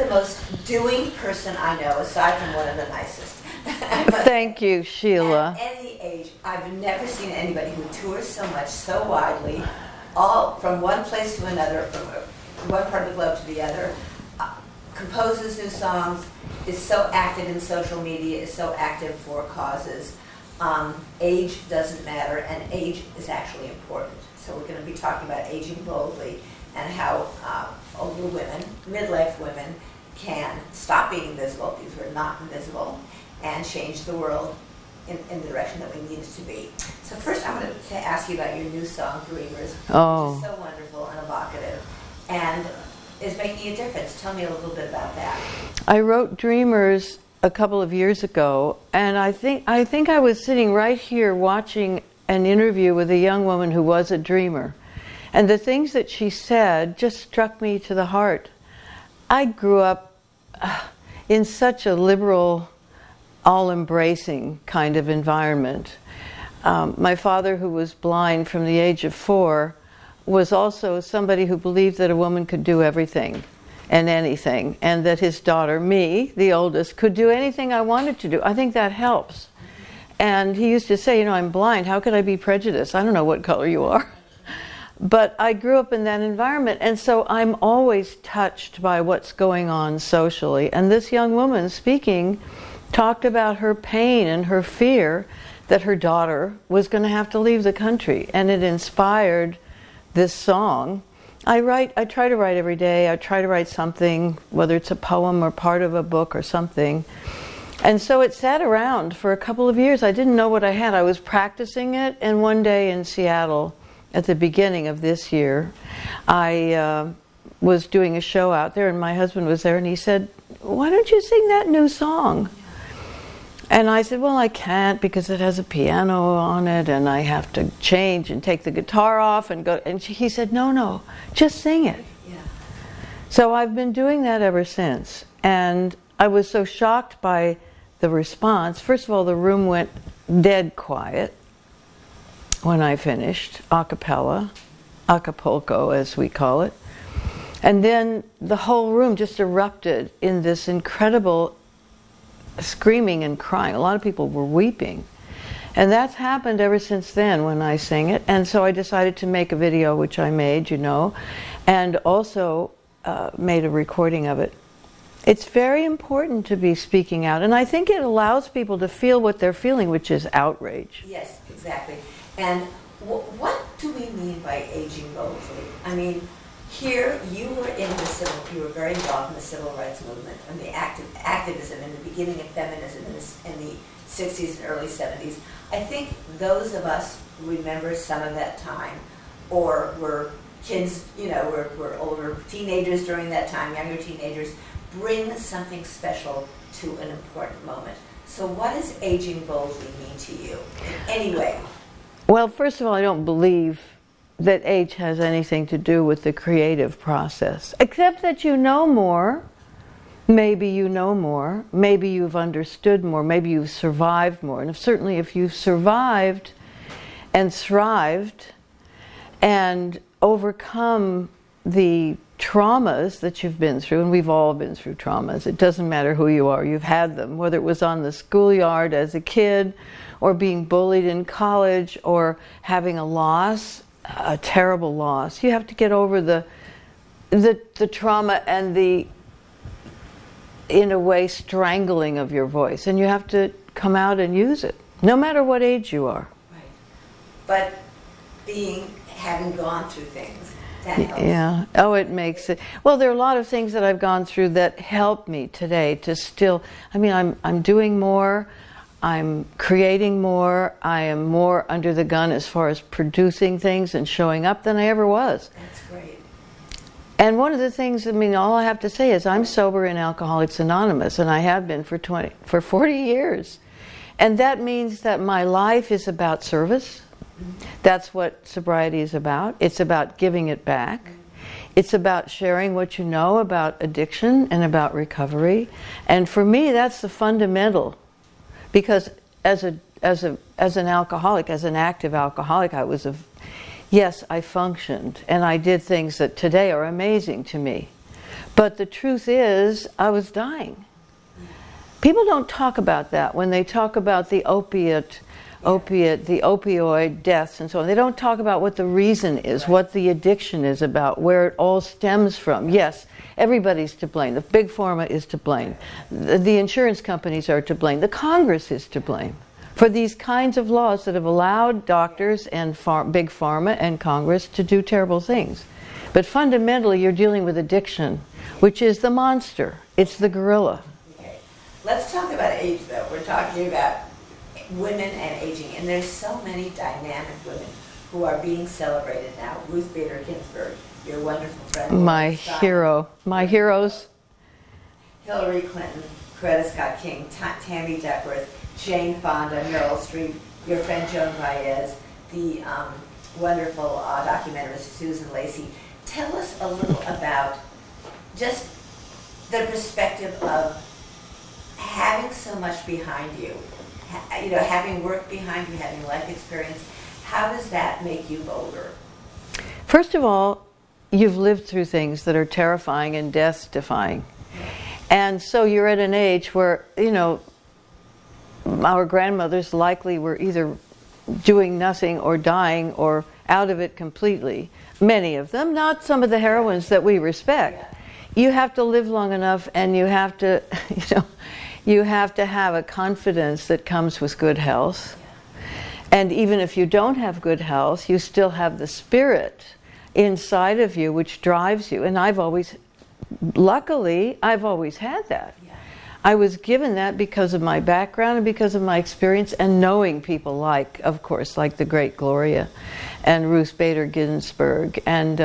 the most doing person I know, aside from one of the nicest. Thank you, Sheila. At any age, I've never seen anybody who tours so much, so widely, all from one place to another, from one part of the globe to the other, composes new songs, is so active in social media, is so active for causes. Age doesn't matter, and age is actually important. So we're going to be talking about aging boldly and how older women, midlife women, can stop being invisible, because we're not invisible, and change the world in the direction that we need it to be. So first I wanted to ask you about your new song, Dreamers, which is so wonderful and evocative, and is making a difference. Tell me a little bit about that. I wrote Dreamers a couple of years ago, and I think I was sitting right here watching an interview with a young woman who was a dreamer. And the things that she said just struck me to the heart. I grew up in such a liberal, all-embracing kind of environment. My father, who was blind from the age of 4, was also somebody who believed that a woman could do everything and anything, and that his daughter, me, the oldest, could do anything I wanted to do. I think that helps. And he used to say, you know, I'm blind, how could I be prejudiced? I don't know what color you are. But I grew up in that environment, and so I'm always touched by what's going on socially. And this young woman speaking talked about her pain and her fear that her daughter was going to have to leave the country, and it inspired this song. I try to write every day. I try to write something, whether it's a poem or part of a book or something. And so it sat around for a couple of years. I didn't know what I had. I was practicing it, and one day in Seattle, at the beginning of this year, I was doing a show out there, and my husband was there, and he said, "Why don't you sing that new song?" And I said, "Well, I can't, because it has a piano on it, and I have to change and take the guitar off and go." And he said, "No, just sing it." Yeah. So I've been doing that ever since. And I was so shocked by the response. First of all, the room went dead quiet when I finished, a cappella, Acapulco as we call it. And then the whole room just erupted in this incredible screaming and crying. A lot of people were weeping. And that's happened ever since then when I sing it. And so I decided to make a video, which I made, you know, and also made a recording of it. It's very important to be speaking out, and I think it allows people to feel what they're feeling, which is outrage. Yes, exactly. And what do we mean by aging boldly? I mean, here you were you were very involved in the civil rights movement and the activism in the beginning of feminism in the 60s and early 70s. I think those of us remember some of that time, or were kids, you know, were older teenagers during that time, younger teenagers, bring something special to an important moment. So what does aging boldly mean to you in any way? Well, first of all, I don't believe that age has anything to do with the creative process, except that you know more. Maybe you know more. Maybe you've understood more. Maybe you've survived more. And certainly if you've survived and thrived and overcome the traumas that you've been through, and we've all been through traumas. It doesn't matter who you are, you've had them, whether it was on the schoolyard as a kid, or being bullied in college, or having a loss, a terrible loss. You have to get over the trauma and the, in a way, strangling of your voice, and you have to come out and use it, no matter what age you are. Right. But having gone through things, yeah. Oh, it makes it. Well, there are a lot of things that I've gone through that help me today to still. I mean, I'm doing more. I'm creating more. I am more under the gun as far as producing things and showing up than I ever was. That's great. And one of the things, I mean, all I have to say is I'm sober in Alcoholics Anonymous, and I have been for 40 years. And that means that my life is about service. That's what sobriety is about. It's about giving it back. It's about sharing what you know about addiction and about recovery. And for me, that's the fundamental. Because as an alcoholic, as an active alcoholic, yes, I functioned and I did things that today are amazing to me. But the truth is, I was dying. People don't talk about that when they talk about the the opioid deaths and so on. They don't talk about what the reason is, what the addiction is about, where it all stems from. Yes, everybody's to blame. The big pharma is to blame. The insurance companies are to blame. The Congress is to blame for these kinds of laws that have allowed doctors and big pharma and Congress to do terrible things. But fundamentally, you're dealing with addiction, which is the monster. It's the gorilla. Okay. Let's talk about age, though. We're talking about women and aging, and there's so many dynamic women who are being celebrated now. Ruth Bader Ginsburg, your wonderful friend. My hero. My heroes. Hillary Clinton, Coretta Scott King, Tammy Duckworth, Jane Fonda, Meryl Streep, your friend Joan Baez, the wonderful documentarist Susan Lacey. Tell us a little about just the perspective of having so much behind you. You know, having work behind you, having life experience, how does that make you bolder? First of all, you've lived through things that are terrifying and death-defying. And so you're at an age where, you know, our grandmothers likely were either doing nothing or dying or out of it completely. Many of them, not some of the heroines that we respect. You have to live long enough, and you have to, you have to have a confidence that comes with good health. And even if you don't have good health, you still have the spirit inside of you which drives you. And luckily, I've always had that. I was given that because of my background and because of my experience and knowing people like, of course, like the great Gloria and Ruth Bader Ginsburg and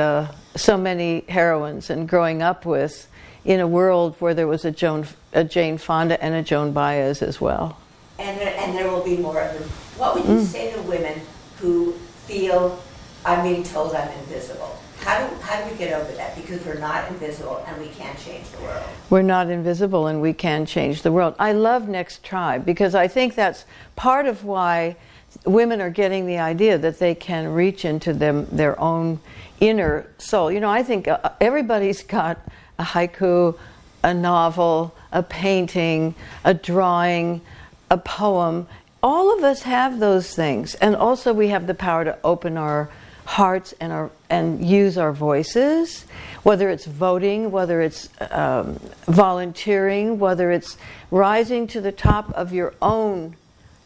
so many heroines, and growing up with in a world where there was a Jane Fonda and a Joan Baez as well. And there will be more of them. What would you say to women who feel, I'm being told I'm invisible? How do we get over that? Because we're not invisible and we can change the world. We're not invisible and we can change the world. I love Next Tribe because I think that's part of why women are getting the idea that they can reach into their own inner soul. You know, I think everybody's got a haiku, a novel, a painting, a drawing, a poem. All of us have those things. And also we have the power to open our hearts and use our voices, whether it's voting, whether it's volunteering, whether it's rising to the top of your own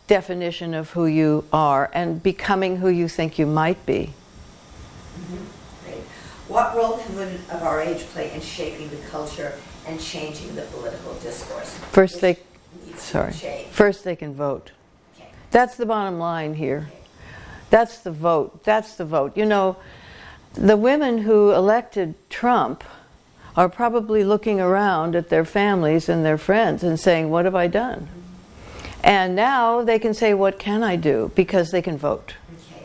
definition of who you are and becoming who you think you might be. Great. What role can women of our age play in shaping the culture and changing the political discourse? First they can vote. Okay. That's the bottom line here. Okay. That's the vote. That's the vote. You know, the women who elected Trump are probably looking around at their families and their friends and saying, what have I done? And now they can say, what can I do? Because they can vote. Okay.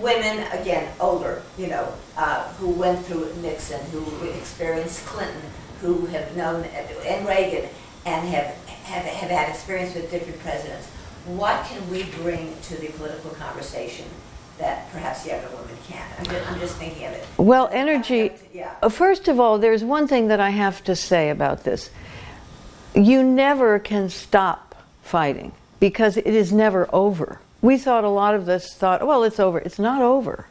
Women, again, older, who went through Nixon, who experienced Clinton, who have known, and Reagan, and have had experience with different presidents. What can we bring to the political conversation that perhaps younger women can't? I'm just thinking of it. Well, energy, first of all, there's one thing that I have to say about this. You never can stop fighting because it is never over. We thought, a lot of us thought, well, it's over. It's not over.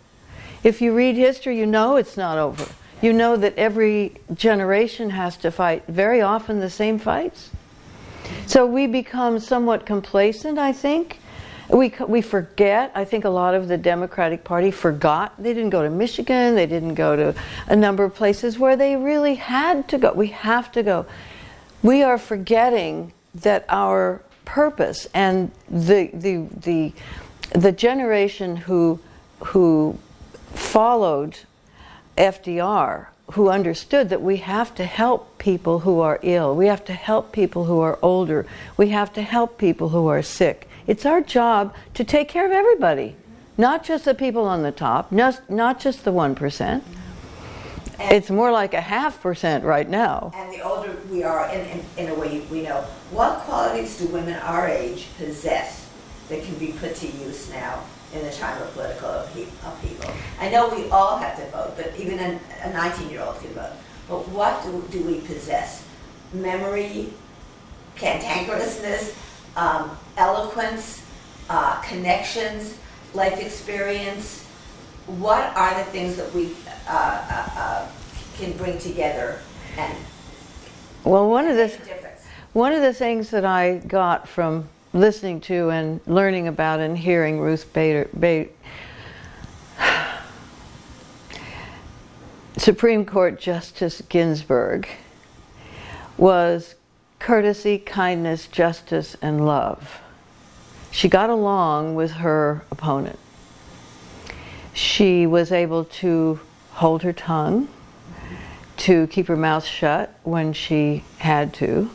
If you read history, you know it's not over. You know that every generation has to fight very often the same fights. So we become somewhat complacent, I think. We forget. I think a lot of the Democratic Party forgot. They didn't go to Michigan. They didn't go to a number of places where they really had to go. We have to go. We are forgetting that our purpose and the generation who followed FDR, who understood that we have to help people who are ill, we have to help people who are older, we have to help people who are sick. It's our job to take care of everybody, not just the people on the top, not just the 1%. It's more like a 0.5% right now. And the older we are, in a way we know, what qualities do women our age possess that can be put to use now in the time of political upheaval? I know we all have to vote, but even a 19-year-old can vote. but what do we possess? Memory, cantankerousness, eloquence, connections, life experience. What are the things that we can bring together and make a difference? One of the things that I got from listening to and learning about and hearing Ruth Bader Supreme Court Justice Ginsburg was courtesy, kindness, justice, and love. She got along with her opponent. She was able to hold her tongue, to keep her mouth shut when she had to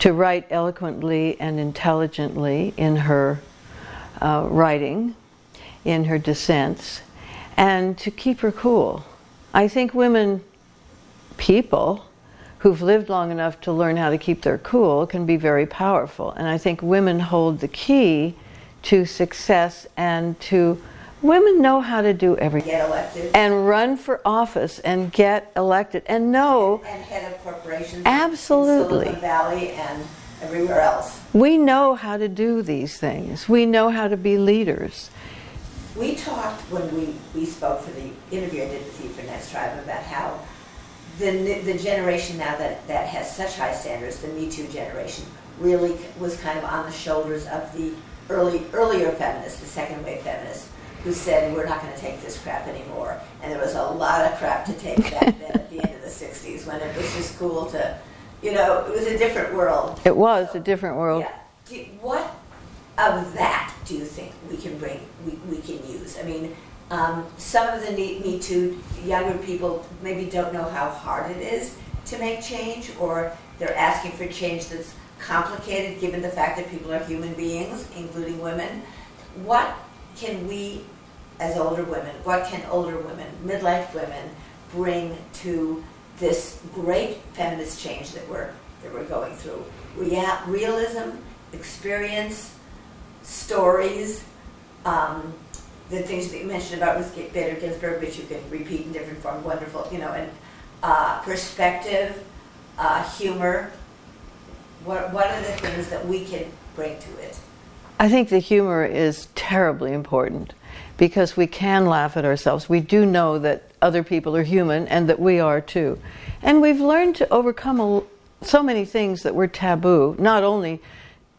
write eloquently and intelligently in her writing, in her dissents, and to keep her cool. I think people who've lived long enough to learn how to keep their cool can be very powerful. And I think women hold the key to success, and women know how to do everything. Get elected. And run for office and get elected and know. And head of corporations. Absolutely. In Silicon Valley and everywhere else. We know how to do these things. We know how to be leaders. We talked when we spoke for the interview I did with you for Next Tribe about how the generation now that has such high standards, the Me Too generation, really was kind of on the shoulders of the earlier feminists, the second wave feminists, who said, we're not going to take this crap anymore. And there was a lot of crap to take back then at the end of the 60s when it was just cool to, it was a different world. It was a different world. Yeah. What of that do you think we can bring, we can use? I mean, some of the Me Too younger people maybe don't know how hard it is to make change, or they're asking for change that's complicated given the fact that people are human beings, including women. What can we, as older women, what can older women, midlife women, bring to this great feminist change that we're going through? Realism, experience, stories, the things that you mentioned about Ruth Bader Ginsburg, which you can repeat in different forms, wonderful, and perspective, humor. What are the things that we can bring to it? I think the humor is terribly important, because we can laugh at ourselves. We do know that other people are human and that we are too. And we've learned to overcome so many things that were taboo, not only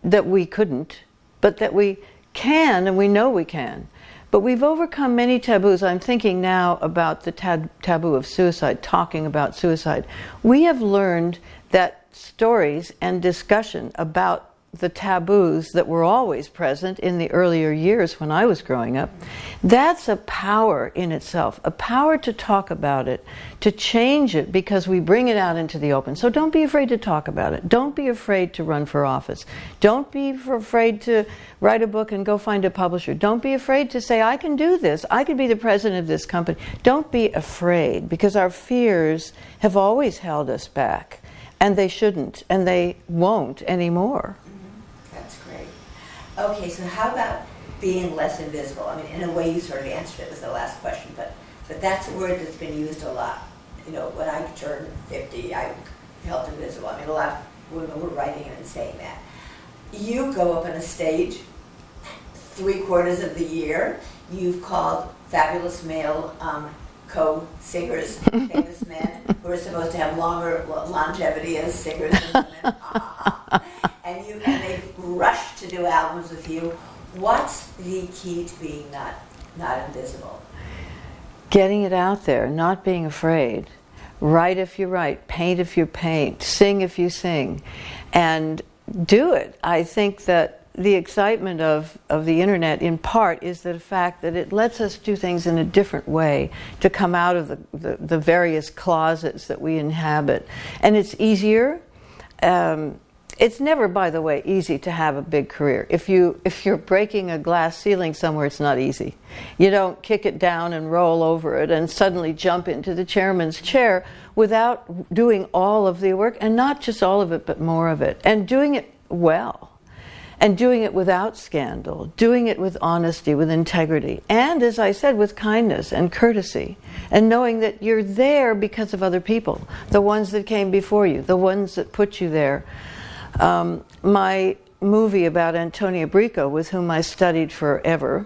that we couldn't, but that we can, and we know we can. But we've overcome many taboos. I'm thinking now about the taboo of suicide, talking about suicide. We have learned that stories and discussion about the taboos that were always present in the earlier years when I was growing up, that's a power in itself, a power to talk about it, to change it, because we bring it out into the open. So don't be afraid to talk about it. Don't be afraid to run for office. Don't be afraid to write a book and go find a publisher. Don't be afraid to say, I can do this. I could be the president of this company. Don't be afraid, because our fears have always held us back, and they shouldn't, and they won't anymore. Okay, so how about being less invisible? I mean, in a way you sort of answered it with the last question, but that's a word that's been used a lot. When I turned 50, I felt invisible. I mean, a lot of women were writing and saying that. You go up on a stage 3/4 of the year. You've called fabulous male co-singers, famous men, who are supposed to have longer longevity as singers than women. And they rush to do albums with you. What's the key to being not invisible? Getting it out there, not being afraid. Write if you write, paint if you paint, sing if you sing, and do it. I think that the excitement of the internet, in part, is the fact that it lets us do things in a different way, to come out of the various closets that we inhabit. And it's easier. It's never, by the way, easy to have a big career. If you're breaking a glass ceiling somewhere, it's not easy. You don't kick it down and roll over it and suddenly jump into the chairman's chair without doing all of the work, and not just all of it, but more of it, and doing it well. and doing it without scandal, doing it with honesty, with integrity, and, as I said, with kindness and courtesy, and knowing that you're there because of other people, the ones that came before you, the ones that put you there. My movie about Antonia Bricco, with whom I studied forever.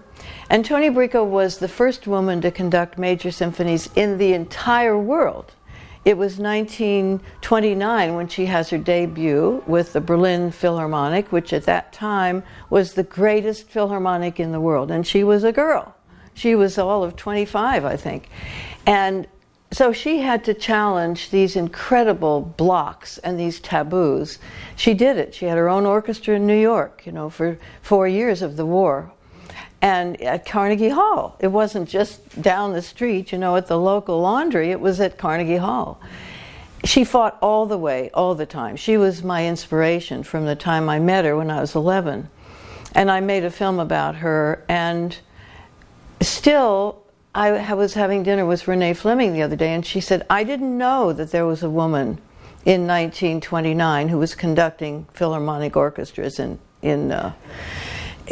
Antonia Bricco was the first woman to conduct major symphonies in the entire world. It was 1929 when she has her debut with the Berlin Philharmonic, which at that time was the greatest philharmonic in the world. And she was a girl. She was all of 25, I think. And so she had to challenge these incredible blocks and these taboos. She did it. She had her own orchestra in New York, for 4 years of the war. And at Carnegie Hall. It wasn't just down the street, at the local laundry. It was at Carnegie Hall. She fought all the way, all the time. She was my inspiration from the time I met her when I was 11. And I made a film about her. And still, I was having dinner with Renee Fleming the other day, and she said, I didn't know that there was a woman in 1929 who was conducting philharmonic orchestras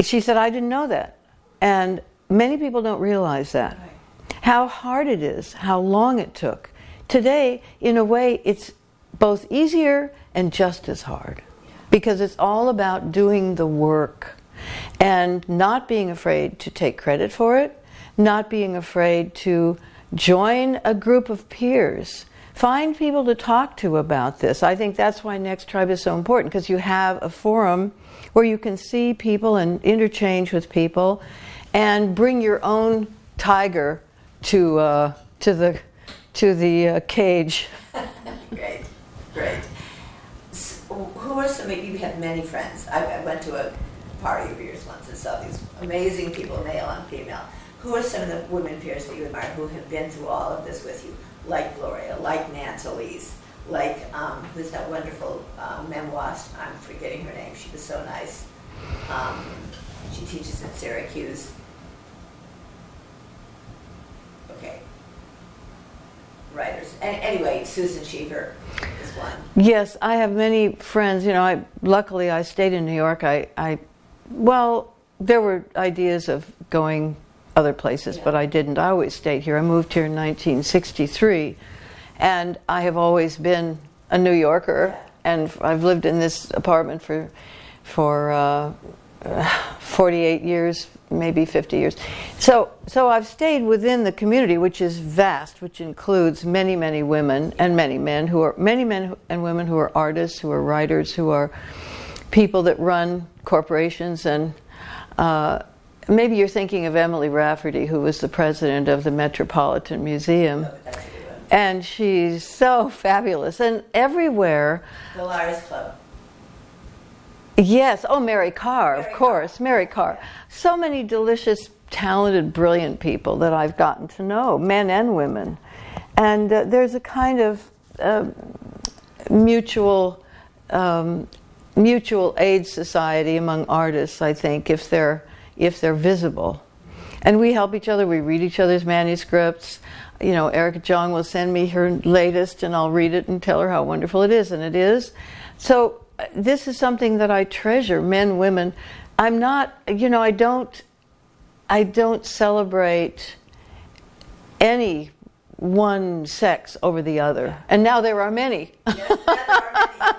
she said, I didn't know that. And many people don't realize that. How hard it is, how long it took. Today, in a way, it's both easier and just as hard, because it's all about doing the work and not being afraid to take credit for it, not being afraid to join a group of peers. Find people to talk to about this. I think that's why Next Tribe is so important, because you have a forum where you can see people and interchange with people and bring your own tiger to the cage. Great. So, who are some, maybe you have many friends. I went to a party of yours once and saw these amazing people, male and female. Who are some of the women peers that you admire who have been through all of this with you? Like Gloria, like Nancy Louise, like who's that wonderful memoirist? I'm forgetting her name. She was so nice. She teaches at Syracuse. Okay. Writers. Anyway, Susan Cheever is one. Yes, I have many friends. Luckily I stayed in New York. Well, there were ideas of going other places, but I didn't. I always stayed here. I moved here in 1963, and I have always been a New Yorker, and I've lived in this apartment for 48 years, maybe 50 years. So I've stayed within the community, which is vast, which includes many, many women and many men and women who are artists, who are writers, who are people that run corporations. And maybe you're thinking of Emily Rafferty, who was the president of the Metropolitan Museum. And she's so fabulous. And everywhere... The Liars Club. Yes. Oh, Mary Carr, of course. Mary Carr. So many delicious, talented, brilliant people that I've gotten to know, men and women. And there's a kind of mutual aid society among artists, I think, if they're visible. And we help each other. We read each other's manuscripts. Erica Jong will send me her latest, and I'll read it and tell her how wonderful it is, and it is. So this is something that I treasure, men, women. I'm not, I don't celebrate any one sex over the other. And now there are many. Yes, there are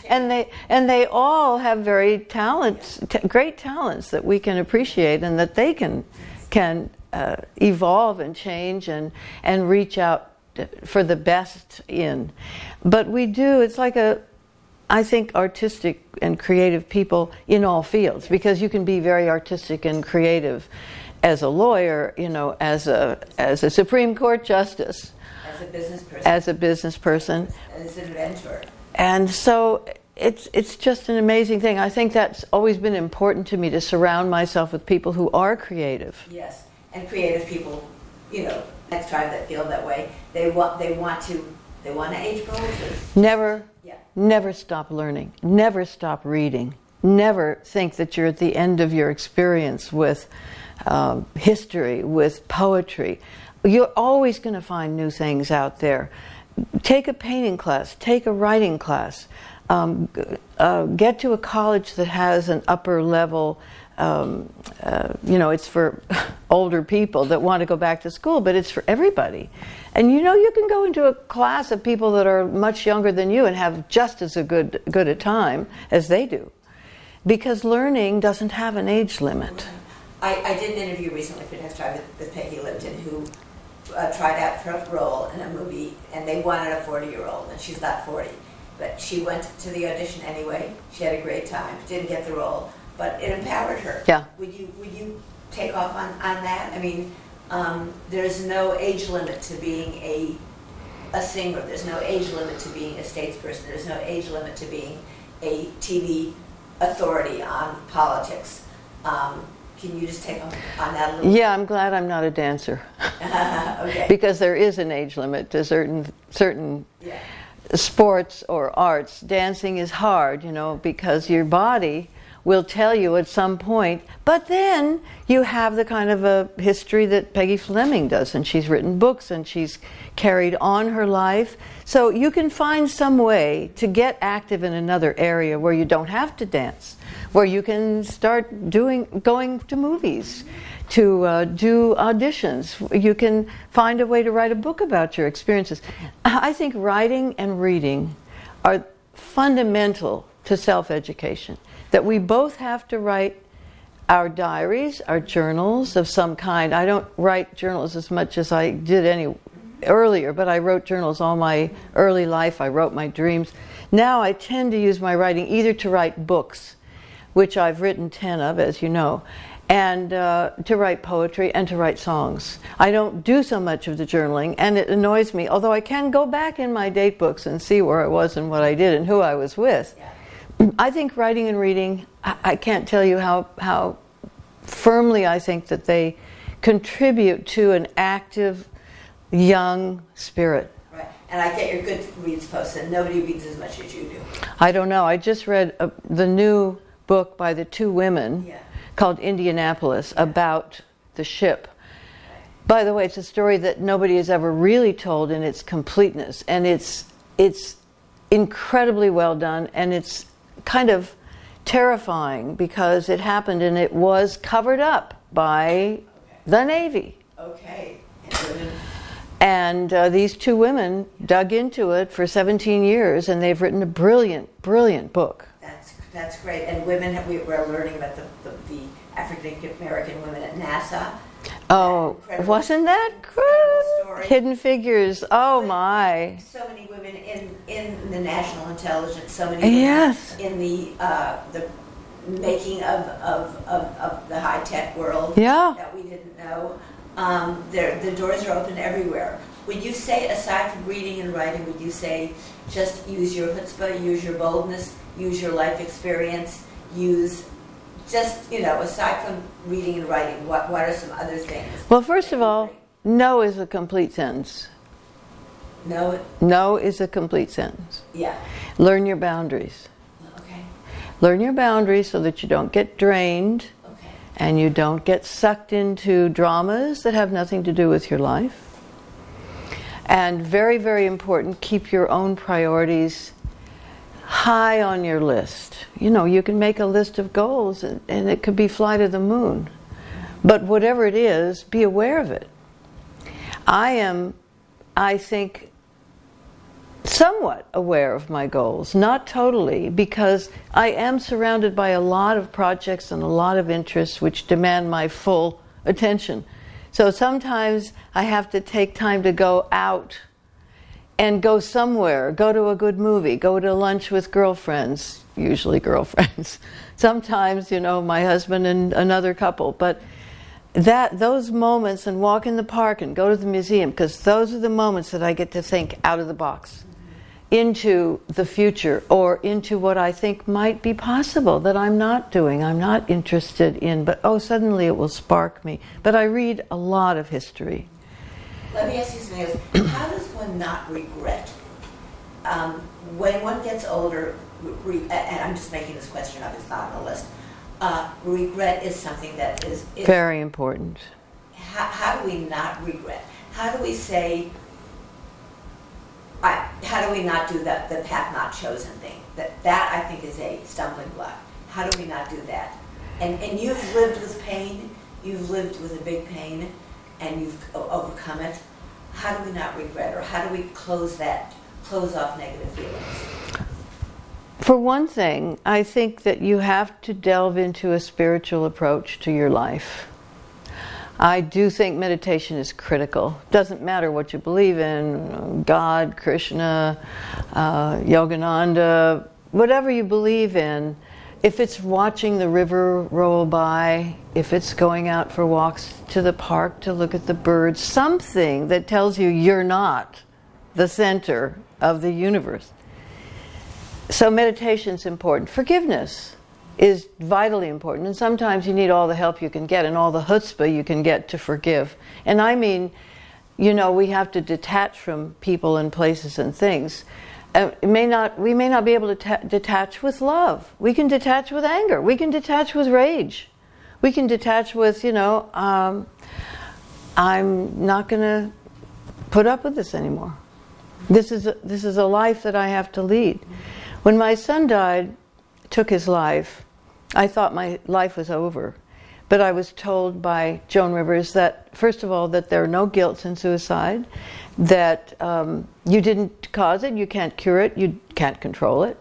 many. And they all have very great talents that we can appreciate, and that they can evolve and change and reach out for the best in. But we do, it's like I think artistic and creative people in all fields, because you can be very artistic and creative as a lawyer, as a Supreme Court justice, as a business person, as an inventor. And so it's just an amazing thing. I think that's always been important to me, to surround myself with people who are creative. Yes, and creative people, Next Tribe that feel that way. They want to age boldly. Never stop learning. Never stop reading. Never think that you're at the end of your experience with history, with poetry. You're always going to find new things out there. Take a painting class. Take a writing class. get to a college that has an upper level, it's for older people that want to go back to school, but it's for everybody. And you can go into a class of people that are much younger than you and have just as good a time as they do. Because learning doesn't have an age limit. I did an interview recently for Next Drive with Peggy Lipton, who tried out for a role in a movie, and they wanted a 40-year-old, and she's not 40. But she went to the audition anyway. She had a great time. Didn't get the role, but it empowered her. Yeah. Would you take off on that? I mean, there's no age limit to being a singer. There's no age limit to being a statesperson. There's no age limit to being a TV authority on politics. Can you just take on that a little bit? Yeah, I'm glad I'm not a dancer. Okay. Because there is an age limit to certain sports or arts. Dancing is hard, because your body will tell you at some point, but then you have the kind of a history that Peggy Fleming does, and she's written books and she's carried on her life. So you can find some way to get active in another area where you don't have to dance, where you can start going to movies, to do auditions. You can find a way to write a book about your experiences. I think writing and reading are fundamental to self-education. That we both have to write our diaries, our journals of some kind. I don't write journals as much as I did earlier, but I wrote journals all my early life. I wrote my dreams. Now I tend to use my writing either to write books, which I've written 10 of, as you know, and to write poetry and to write songs. I don't do so much of the journaling, and it annoys me, although I can go back in my date books and see where I was and what I did and who I was with. I think writing and reading, I can't tell you how firmly I think that they contribute to an active, young spirit. Right. And I get your Goodreads posts, and nobody reads as much as you do. I don't know. I just read the new book by the two women called Indianapolis about the ship. By the way, it's a story that nobody has ever really told in its completeness, and it's incredibly well done, and it's kind of terrifying because it happened and it was covered up by the Navy. Okay. And these two women dug into it for 17 years, and they've written a brilliant, brilliant book. That's great. And women, we're learning about the African American women at NASA. Oh, wasn't that good? Hidden Figures. Oh my! So many women in the national intelligence. So many women in the making of the high tech world that we didn't know. The doors are open everywhere. Would you say, aside from reading and writing, would you say just use your chutzpah, use your boldness, use your life experience, aside from reading and writing, what are some other things? Well, first of all, no is a complete sentence. No? No is a complete sentence. Yeah. Learn your boundaries. Okay. Learn your boundaries so that you don't get drained and you don't get sucked into dramas that have nothing to do with your life. And very, very important, keep your own priorities high on your list. You can make a list of goals and it could be fly to the moon. But whatever it is, be aware of it. I think, somewhat aware of my goals, not totally, because I am surrounded by a lot of projects and a lot of interests which demand my full attention. So sometimes I have to take time to go out and go somewhere, go to a good movie, go to lunch with girlfriends, usually girlfriends. Sometimes, my husband and another couple. But those moments, and walk in the park and go to the museum, because those are the moments that I get to think out of the box, into the future, or into what I think might be possible that I'm not doing, I'm not interested in, but suddenly it will spark me. But I read a lot of history. Let me ask you something else. How does one not regret? When one gets older, and I'm just making this question up, it's not on the list, regret is something that is very important. How do we not regret? How do we say, how do we not do that, the path not chosen thing? That I think is a stumbling block. How do we not do that? And you've lived with pain, you've lived with a big pain, and you've overcome it. How do we not regret, or how do we close off negative feelings? For one thing, I think that you have to delve into a spiritual approach to your life. I do think meditation is critical. Doesn't matter what you believe in, God, Krishna, Yogananda, whatever you believe in. If it's watching the river roll by, if it's going out for walks to the park to look at the birds, something that tells you you're not the center of the universe. So meditation's important. Forgiveness is vitally important, and sometimes you need all the help you can get and all the chutzpah you can get to forgive. And I mean, we have to detach from people and places and things. We may not be able to detach with love. We can detach with anger. We can detach with rage. We can detach with, I'm not going to put up with this anymore. This is a life that I have to lead. When my son died, took his life, I thought my life was over. But I was told by Joan Rivers that, first of all, that there are no guilts in suicide, that you didn't cause it, you can't cure it, you can't control it,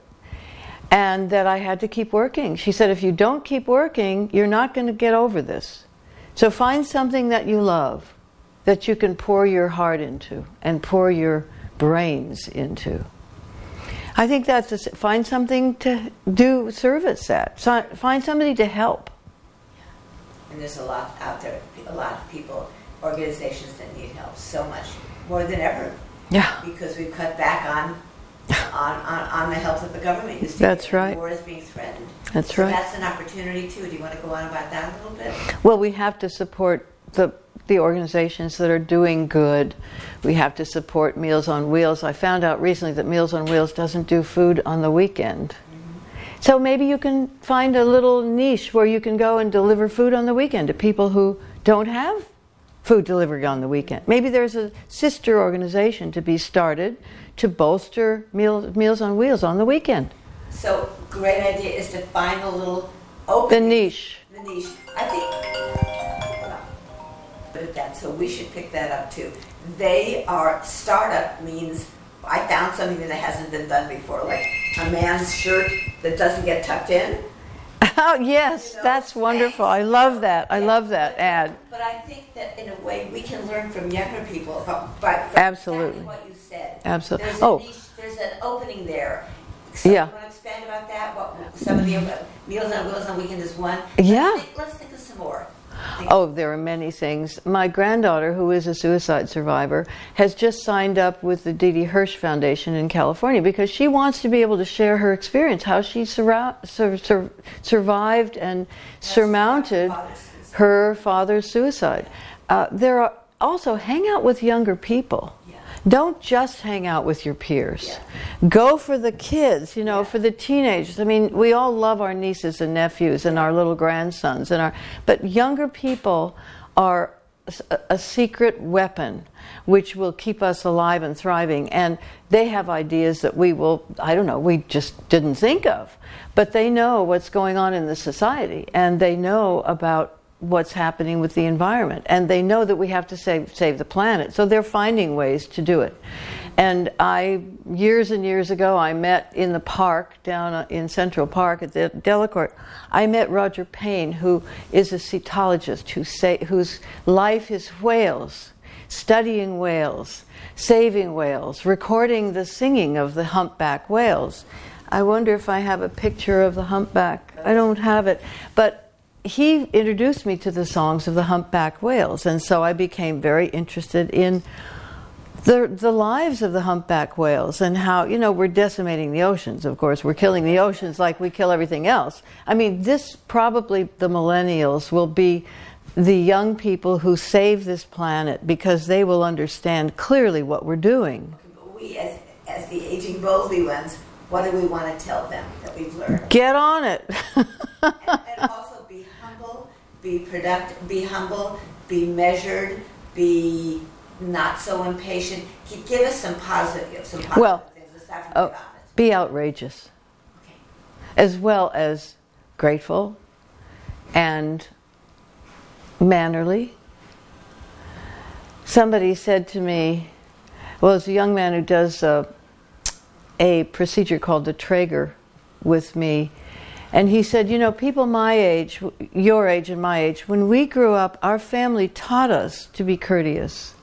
and that I had to keep working. She said, if you don't keep working, you're not going to get over this. So find something that you love, that you can pour your heart into and pour your brains into. I think find something to do service at. Find somebody to help. And there's a lot out there, a lot of people, organizations that need help so much, more than ever. Yeah. Because we've cut back on the help that the government used to That's give. right. War is being threatened. That's so right. That's an opportunity too. Do you want to go on about that a little bit? Well, we have to support the organizations that are doing good. We have to support Meals on Wheels. I found out recently that Meals on Wheels doesn't do food on the weekend. Mm-hmm. So maybe you can find a little niche where you can go and deliver food on the weekend to people who don't have food delivery on the weekend. Maybe there's a sister organization to be started to bolster Meals on Wheels on the weekend. So, great idea is to find a little opening. The niche. The niche. I think... That, so we should pick that up too. Startup means I found something that hasn't been done before, like a man's shirt that doesn't get tucked in. Oh yes, that's wonderful. I love that. I love that ad. But I think that in a way we can learn from younger people. From Absolutely. Exactly what you said. Absolutely. There's a niche, there's an opening there. So yeah. You want to expand about that? What some of the Meals on Wheels on Weekend is one. Yeah. Let's think of some more. Oh, there are many things. My granddaughter, who is a suicide survivor, has just signed up with the D.D. Hirsch Foundation in California because she wants to be able to share her experience, how she survived and surmounted her father's suicide. There are also, hang out with younger people. Don't just hang out with your peers. Yeah. Go for the kids, for the teenagers. I mean, we all love our nieces and nephews and our little grandsons, but younger people are a secret weapon which will keep us alive and thriving. And they have ideas that we just didn't think of. But they know what's going on in the society, and they know about what's happening with the environment, and they know that we have to save the planet, so they're finding ways to do it. And years and years ago, I met in the park down in Central Park at the Delacorte. I met Roger Payne, who is a cetologist whose life is whales, studying whales, saving whales, recording the singing of the humpback whales. I wonder if I have a picture of the humpback. I don't have it, but he introduced me to the songs of the humpback whales, and so I became very interested in the lives of the humpback whales and how, we're decimating the oceans, of course. We're killing the oceans like we kill everything else. I mean, the millennials will be the young people who save this planet because they will understand clearly what we're doing. We, as the aging boldly ones, what do we want to tell them that we've learned? Get on it. and also be humble, be productive, be humble, be measured, be not so impatient. Give us some positive things. Have to be honest. Be outrageous. Okay. As well as grateful and mannerly. Somebody said to me, well, it's a young man who does a procedure called the Traeger with me, and he said, you know, people my age, your age and my age, when we grew up, our family taught us to be courteous.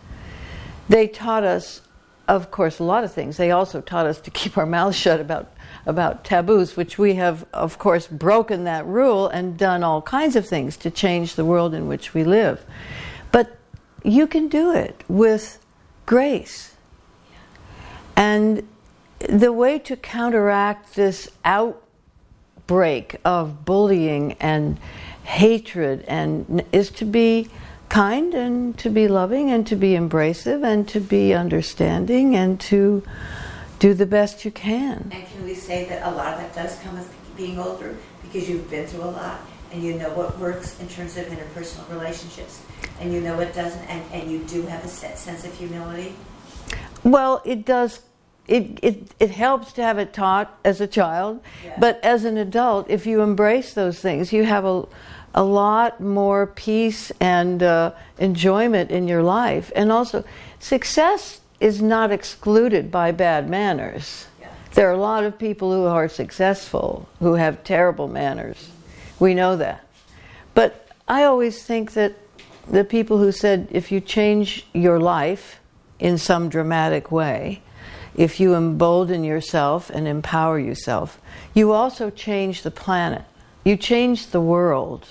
They taught us, of course, a lot of things. They also taught us to keep our mouths shut about taboos, which we have, of course, broken that rule and done all kinds of things to change the world in which we live. But you can do it with grace. And the way to counteract this outbreak of bullying and hatred is to be kind and to be loving and to be embracive and to be understanding and to do the best you can. And can we say that a lot of that does come with being older because you've been through a lot and you know what works in terms of interpersonal relationships and you know what doesn't, and you do have a sense of humility? Well, it does. It helps to have it taught as a child, yeah. But as an adult, if you embrace those things, you have a lot more peace and enjoyment in your life. And also, success is not excluded by bad manners. Yeah. There are a lot of people who are successful who have terrible manners. We know that. But I always think that the people who said if you change your life in some dramatic way, if you embolden yourself and empower yourself, you also change the planet. You change the world.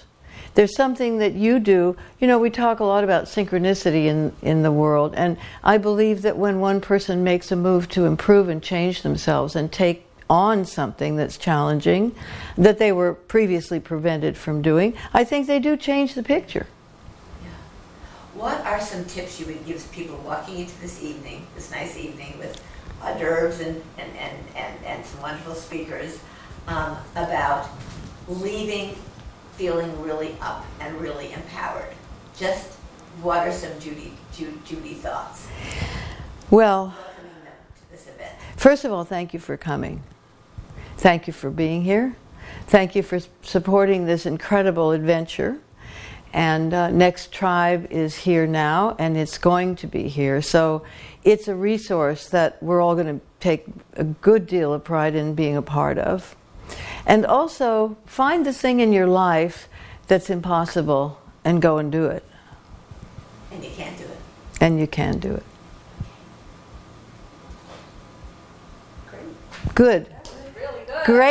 There's something that you do. You know, we talk a lot about synchronicity in the world, and I believe that when one person makes a move to improve and change themselves and take on something that's challenging, that they were previously prevented from doing, I think they do change the picture. Yeah. What are some tips you would give people walking into this evening, this nice evening with hors d'oeuvres and some wonderful speakers, about leaving feeling really up and really empowered? Just what are some Judy thoughts? Well, welcoming them to this event. First of all, thank you for coming. Thank you for being here. Thank you for supporting this incredible adventure. And Next Tribe is here now, and it's going to be here. So it's a resource that we're all going to take a good deal of pride in being a part of. And also, find the thing in your life that's impossible and go and do it. And you can do it. And you can do it. Great. Good. That was really good. Great.